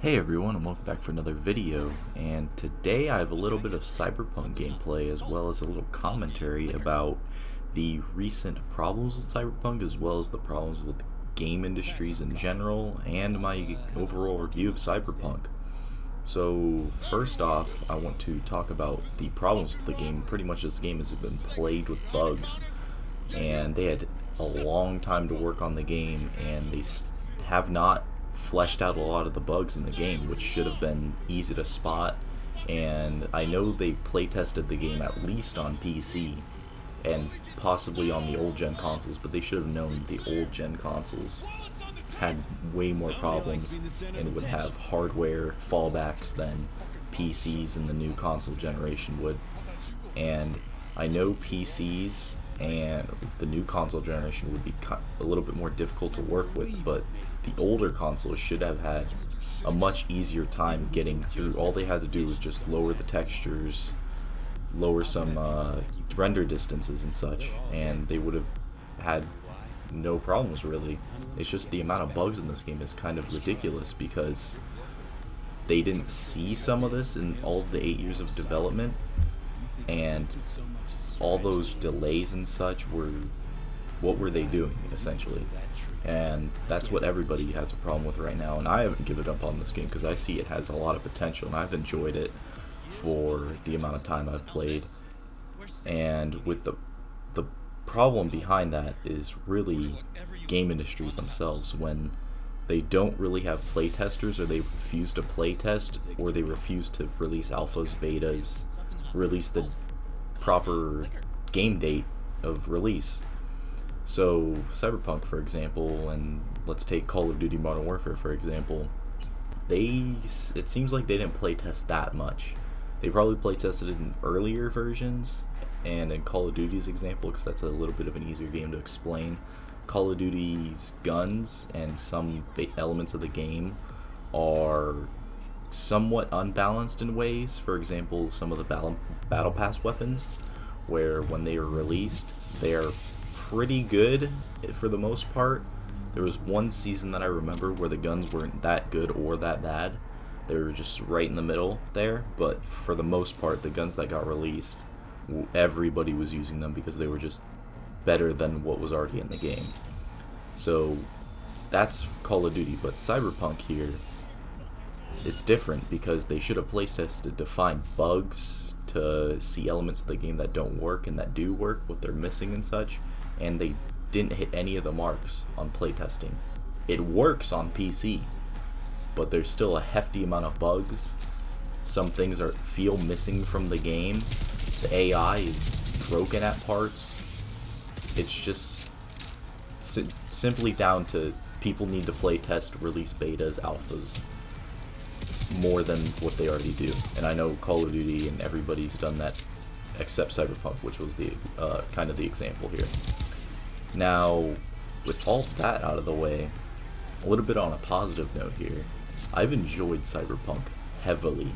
Hey everyone, and welcome back for another video, and today I have a little bit of Cyberpunk gameplay as well as a little commentary about the recent problems with Cyberpunk as well as the problems with game industries in general and my overall review of Cyberpunk. So first off, I want to talk about the problems with the game. Pretty much this game has been plagued with bugs, and they had a long time to work on the game, and they have not fleshed out a lot of the bugs in the game, which should have been easy to spot. And I know they play tested the game at least on PC and possibly on the old gen consoles, but they should have known the old gen consoles had way more problems and would have hardware fallbacks than PCs in the new console generation would. And I know PCs and the new console generation would be a little bit more difficult to work with, but the older consoles should have had a much easier time getting through. All they had to do was just lower the textures, lower some render distances and such, and they would have had no problems really. It's just the amount of bugs in this game is kind of ridiculous because they didn't see some of this in all of the 8 years of development, and all those delays and such what were they doing essentially? And that's what everybody has a problem with right now, and I haven't given up on this game because I see it has a lot of potential and I've enjoyed it for the amount of time I've played. And with the problem behind that is really game industries themselves, when they don't really have play testers, or they refuse to play test, or they refuse to release alphas, betas, release the proper game date of release. So Cyberpunk, for example, and let's take Call of Duty Modern Warfare for example, it seems like they didn't play test that much. They probably play tested in earlier versions, and in Call of Duty's example, because that's a little bit of an easier game to explain, Call of Duty's guns and some elements of the game are somewhat unbalanced in ways. For example, some of the battle pass weapons, where when they are released, they are pretty good for the most part. There was one season that I remember where the guns weren't that good or that bad. They were just right in the middle there, but for the most part, the guns that got released, everybody was using them because they were just better than what was already in the game. So that's Call of Duty, but Cyberpunk here, it's different because they should have play tested to find bugs, to see elements of the game that don't work and that do work, what they're missing and such, and they didn't hit any of the marks on playtesting. It works on PC, but there's still a hefty amount of bugs. Some things feel missing from the game. The AI is broken at parts. It's just simply down to people need to play test, release betas, alphas, more than what they already do. And I know Call of Duty and everybody's done that except Cyberpunk, which was the kind of the example here. Now, with all that out of the way, a little bit on a positive note here, I've enjoyed Cyberpunk heavily.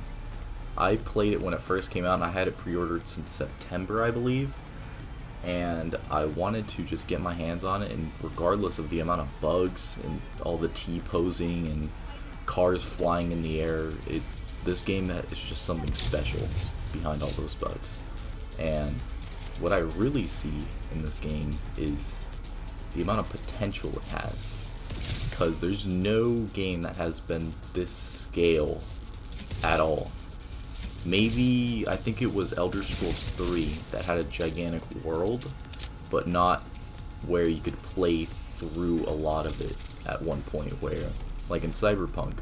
I played it when it first came out, and I had it pre-ordered since September, I believe, and I wanted to just get my hands on it, and regardless of the amount of bugs and all the T-posing and cars flying in the air, this game is just something special behind all those bugs. And what I really see in this game is the amount of potential it has, because there's no game that has been this scale at all. Maybe, I think it was Elder Scrolls 3 that had a gigantic world, but not where you could play through a lot of it at one point, where, like in Cyberpunk,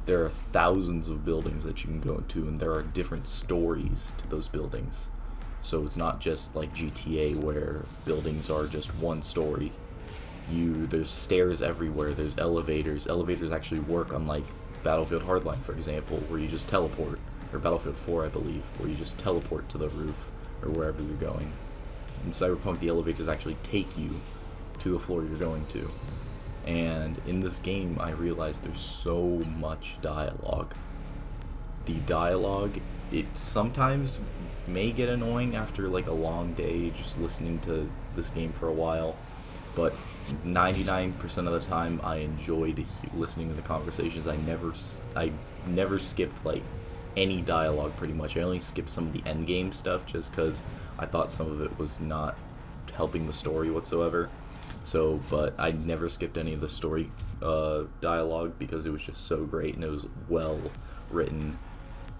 there are thousands of buildings that you can go into, and there are different stories to those buildings. So it's not just like GTA where buildings are just one story. There's stairs everywhere, there's elevators. Elevators actually work, unlike Battlefield Hardline, for example, where you just teleport, or Battlefield 4, I believe, where you just teleport to the roof or wherever you're going. In Cyberpunk, the elevators actually take you to the floor you're going to. And in this game, I realized there's so much dialogue. The dialogue, it sometimes may get annoying after like a long day just listening to this game for a while, but 99% of the time I enjoyed listening to the conversations. I never skipped like any dialogue pretty much. I only skipped some of the end game stuff just because I thought some of it was not helping the story whatsoever. So, but I never skipped any of the story dialogue because it was just so great and it was well written,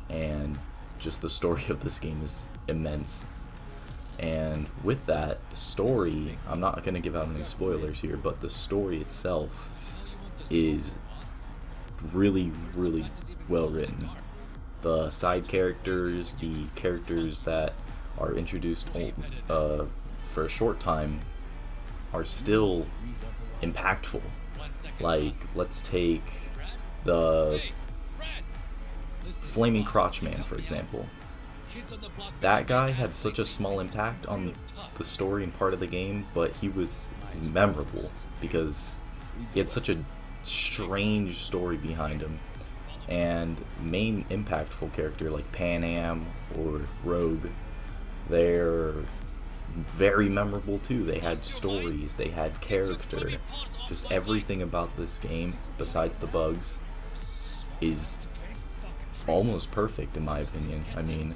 and just the story of this game is immense. And with that, the story, I'm not going to give out any spoilers here, but the story itself is really, really well written. The side characters, the characters that are introduced for a short time, are still impactful. Like, let's take the Flaming Crotch Man, for example. That guy had such a small impact on the story and part of the game, but he was memorable because he had such a strange story behind him. And main impactful character like Pan Am or Rogue, they're very memorable too. They had stories, they had character. Just everything about this game, besides the bugs, is almost perfect in my opinion. I mean,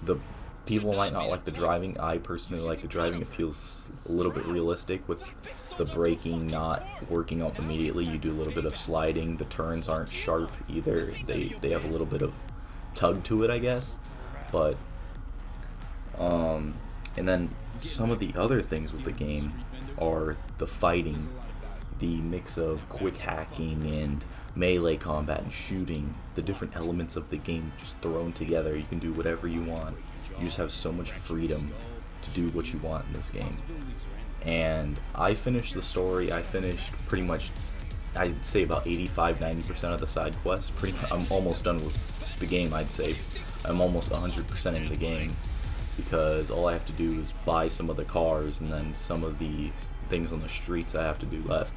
the people might not like the driving. I personally like the driving. It feels a little bit realistic with the braking not working out immediately. You do a little bit of sliding. The turns aren't sharp either. They have a little bit of tug to it, I guess. But and then some of the other things with the game are the fighting, the mix of quick hacking and melee combat and shooting, the different elements of the game just thrown together. You can do whatever you want. You just have so much freedom to do what you want in this game. And I finished the story. I finished pretty much, I'd say about 85-90% of the side quests. I'm almost done with the game, I'd say. I'm almost 100% in the game, because all I have to do is buy some of the cars, and then some of the things on the streets I have to do left.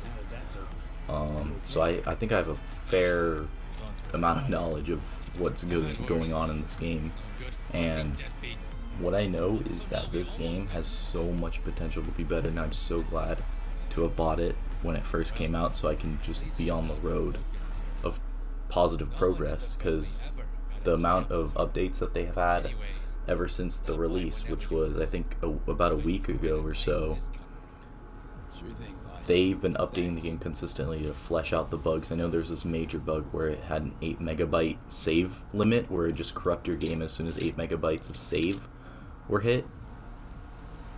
So I think I have a fair amount of knowledge of what's going on in this game, and what I know is that this game has so much potential to be better, and I'm so glad to have bought it when it first came out so I can just be on the road of positive progress, because the amount of updates that they have had ever since the release, which was I think about a week ago or so, they've been updating the game consistently to flesh out the bugs. I know there's this major bug where it had an 8 megabyte save limit, where it just corrupt your game as soon as 8 megabytes of save were hit,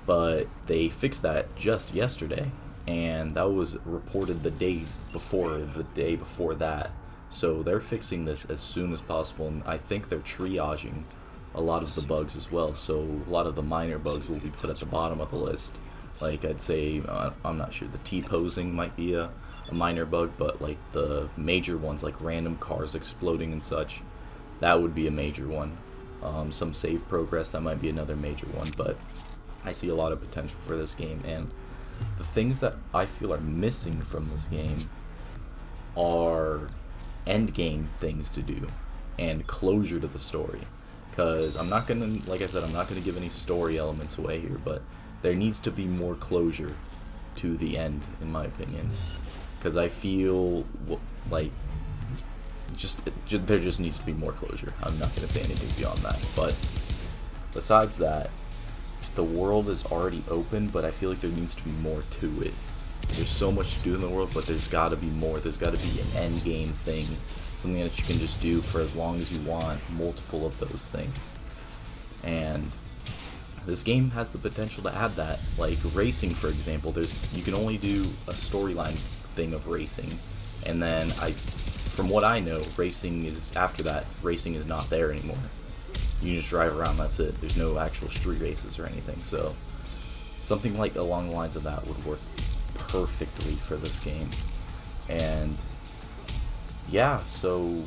but they fixed that just yesterday, and that was reported the day before that. So they're fixing this as soon as possible, and I think they're triaging a lot of the bugs as well. So a lot of the minor bugs will be put at the bottom of the list. Like, I'd say, I'm not sure, the T-posing might be a minor bug, but like the major ones, like random cars exploding and such, that would be a major one. Some save progress, that might be another major one, but I see a lot of potential for this game, and the things that I feel are missing from this game are end game things to do and closure to the story. Because I'm not gonna, like I said, I'm not gonna give any story elements away here, but there needs to be more closure to the end, in my opinion. Because I feel like there just needs to be more closure. I'm not gonna say anything beyond that. But besides that, the world is already open, but I feel like there needs to be more to it. There's so much to do in the world, but there's got to be more. There's got to be an end game thing, something that you can just do for as long as you want, multiple of those things. And this game has the potential to add that. Like racing, for example, you can only do a storyline thing of racing, and then from what I know, racing is not there anymore. You can just drive around, that's it. There's no actual street races or anything. So something like along the lines of that would work perfectly for this game. And yeah, so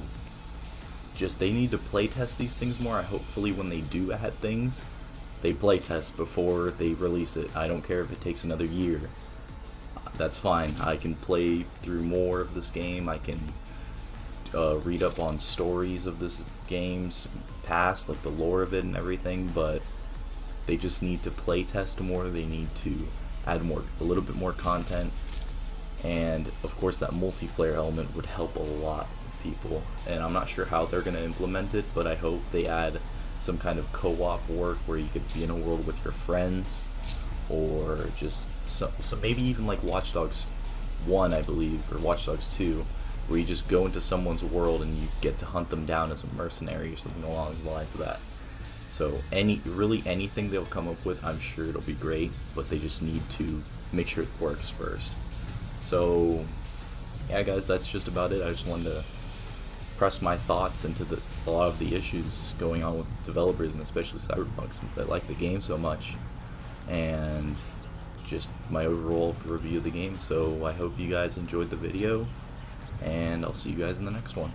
just they need to playtest these things more. Hopefully when they do add things, they playtest before they release it. I don't care if it takes another year. That's fine. I can play through more of this game. I can read up on stories of this game's past, like the lore of it and everything, but they just need to playtest more. They need to add a little bit more content, and of course that multiplayer element would help a lot of people. And I'm not sure how they're going to implement it, but I hope they add some kind of co-op work where you could be in a world with your friends, or just so maybe even like Watch Dogs 1, I believe, or Watch Dogs 2, where you just go into someone's world and you get to hunt them down as a mercenary or something along the lines of that. So really anything they'll come up with, I'm sure it'll be great, but they just need to make sure it works first. So yeah, guys, that's just about it. I just wanted to press my thoughts into a lot of the issues going on with developers, and especially Cyberpunk, since I like the game so much, and just my overall review of the game. So I hope you guys enjoyed the video, and I'll see you guys in the next one.